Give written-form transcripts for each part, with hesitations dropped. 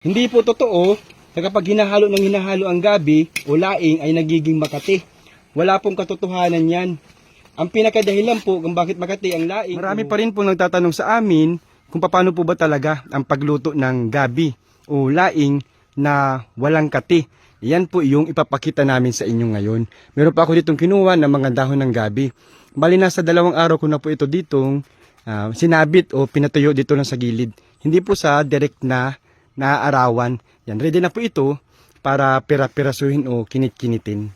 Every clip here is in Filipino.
Hindi po totoo na kapag hinahalo ang gabi o laing ay nagiging Makati. Wala pong katotohanan yan. Ang pinakadahilan po kung bakit Makati ang laing. Marami pa rin po nagtatanong sa amin kung paano po ba talaga ang pagluto ng gabi o laing na walang kati. Yan po yung ipapakita namin sa inyo ngayon. Meron pa ako ditong kinuha ng mga dahon ng gabi. Bali nasa 2 araw ko na po ito ditong sinabit o pinatuyo dito lang sa gilid. Hindi po sa direct na naaarawan. Yan, ready na po ito para pira-pirasuhin o kinit-kinitin.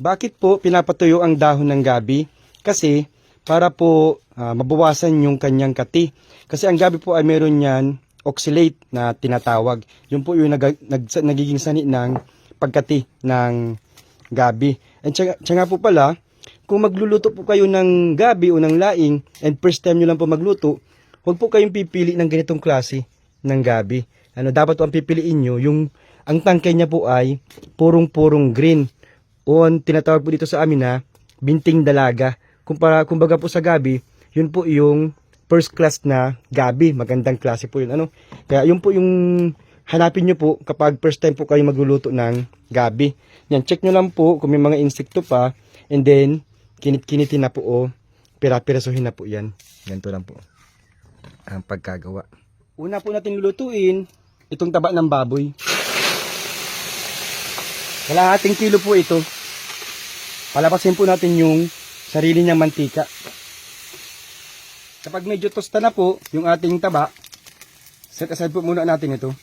Bakit po pinapatuyo ang dahon ng gabi? Kasi para po mabawasan yung kanyang kati. Kasi ang gabi po ay meron yan oxalate na tinatawag. Yun po yung nagiging sani ng pagkati ng gabi. And siya nga po pala, kung magluluto po kayo ng gabi o ng laing and first time nyo lang po magluto, huwag po kayong pipili ng ganitong klase ng gabi. Dapat po ang pipiliin nyo, ang tangkay niya po ay purong-purong green. O ang tinatawag po dito sa amin na binting dalaga. Kumbaga po sa gabi, yun po yung first class na gabi. Magandang klase po yun. Kaya yun po yung hanapin nyo po kapag first time po kayo magluluto ng gabi. Yan, check nyo lang po kung may mga insekto pa. And then, kinit-kinitin na po o pira-pirasuhin na po yan. Ganito lang po ang pagkagawa. Una po natin lulutuin itong taba ng baboy. Kalahating kilo po ito. Palabasin po natin yung sarili niyang mantika. Kapag medyo tosta na po yung ating taba, set aside po muna natin ito.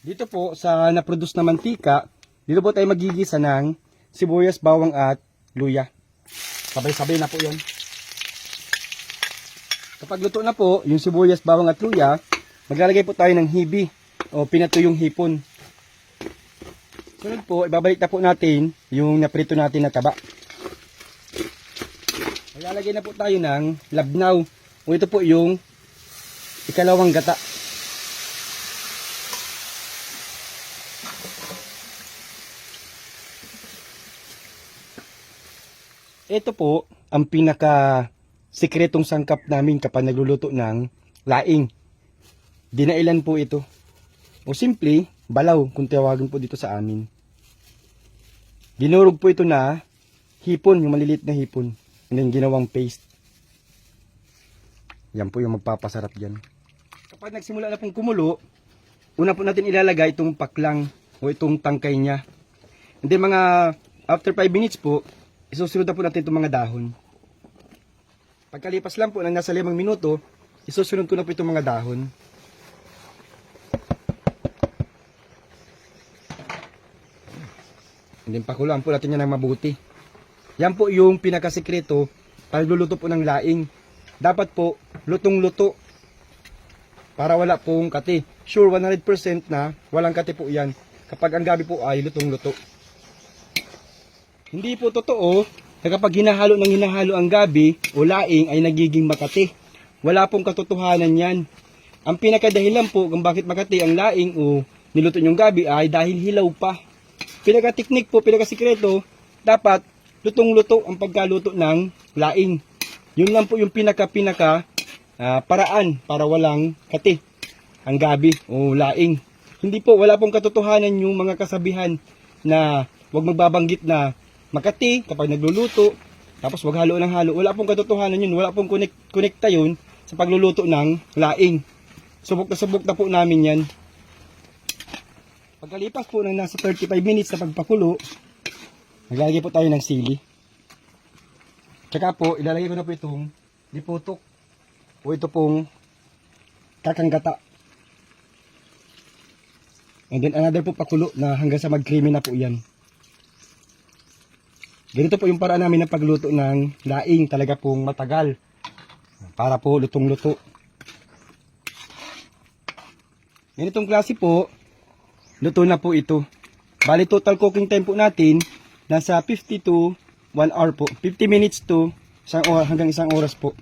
Dito po sa na-produce na mantika, dito po tayo magigisa ng sibuyas, bawang at luya. Sabay-sabay na po yun. Kapag luto na po yung sibuyas, bawang at luya, maglalagay po tayo ng hibi o pinatuyong hipon. Sunod po, ibabalik na po natin yung naprito natin na taba. Maglalagay na po tayo ng labnaw o ito po yung ikalawang gata. Ito po ang pinaka-sikretong sangkap namin kapag nagluluto ng laing. Dinailan po ito. O simple, balaw kung tawagin po dito sa amin. Dinurog po ito na hipon, yung maliliit na hipon. And then ginawang paste. Yan po yung magpapasarap dyan. Kapag nagsimula na pong kumulo, una po natin ilalagay itong paklang o itong tangkay niya. And then mga after 5 minutes po, isusunod na po natin itong mga dahon. Pagkalipas lang po ng nasa 5 minuto, isusunod ko na po itong mga dahon. And then pakuluan po natin yan ng mabuti. Yan po yung pinakasikreto pagluluto po ng laing. Dapat po lutong-luto para wala pong kati. Sure 100% na walang kati po yan kapag ang gabi po ay lutong-luto. Hindi po totoo na kapag hinahalo ang gabi o laing ay nagiging Makati. Wala pong katotohanan yan. Ang pinakadahilan po kung bakit Makati ang laing o niluto nyong gabi ay dahil hilaw pa. Pinaka-teknik po, pinaka-sikreto, dapat lutong-luto ang pagkaluto ng laing. Yun lang po yung paraan para walang kati ang gabi o laing. Hindi po, wala pong katotohanan yung mga kasabihan na huwag magbabanggit na Makati kapag nagluluto, tapos wag halo ng halo. Wala pong katotohanan yun, wala pong konekta yun sa pagluluto ng laing. Subok na po namin yan. Pagkalipas po ng nasa 35 minutes sa pagpakulo, maglalagay po tayo ng sili. Tsaka po, ilalagay ko na po itong liputok o ito pong kakanggata. And then another po pakulo na hanggang sa mag-creamy na po yan. Ganito po yung paraan namin ng pagluto ng laing, talaga pong matagal para po lutong-luto. Ganitong klase po, luto na po ito. Bali total cooking time po natin nasa 50 to 1 hour po. 50 minutes to hanggang 1 oras po.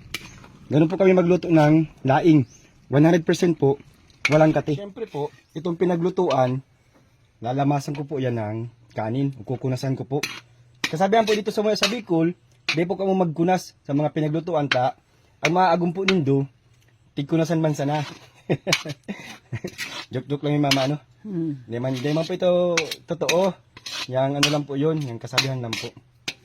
Ganun po kami magluto ng laing. 100% po, walang kati. Siyempre po, itong pinaglutuan, lalamasan ko po yan ng kanin. Kukunasan ko po. Kasabihan po dito sa Bicol, di po kamo magkunas sa mga pinaglutuan ta ang maaagom po nindo, tigkunasan man sana. Joke-joke lang yung mama, ano? Hindi man po ito totoo. Yang ano lang po yun, yung kasabihan lang po.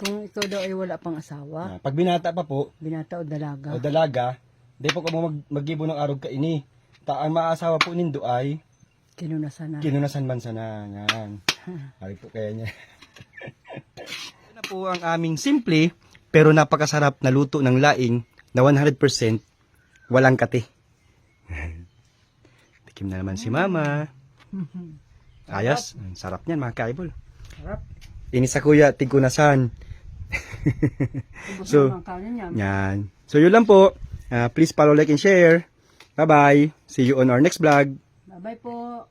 Kung ikaw daw ay wala pang asawa, Pag binata pa po, binata o dalaga, o dalaga, di po ka mag-ibo ng arog ka ini. Ang maasawa po nindo ay kinunasan na. kinunasan man sana. Yan. Sabi po kaya niya. Ito na po ang aming simple pero napakasarap na luto ng laing na 100% walang kate. Tikim na naman si Mama. Ayos. Ang sarap niyan mga kaibol. Sarap. Ini sa kuya, tigkunasan. So, yan. So, yun lang po. Please follow, like, and share. Bye-bye. See you on our next vlog. Bye-bye po.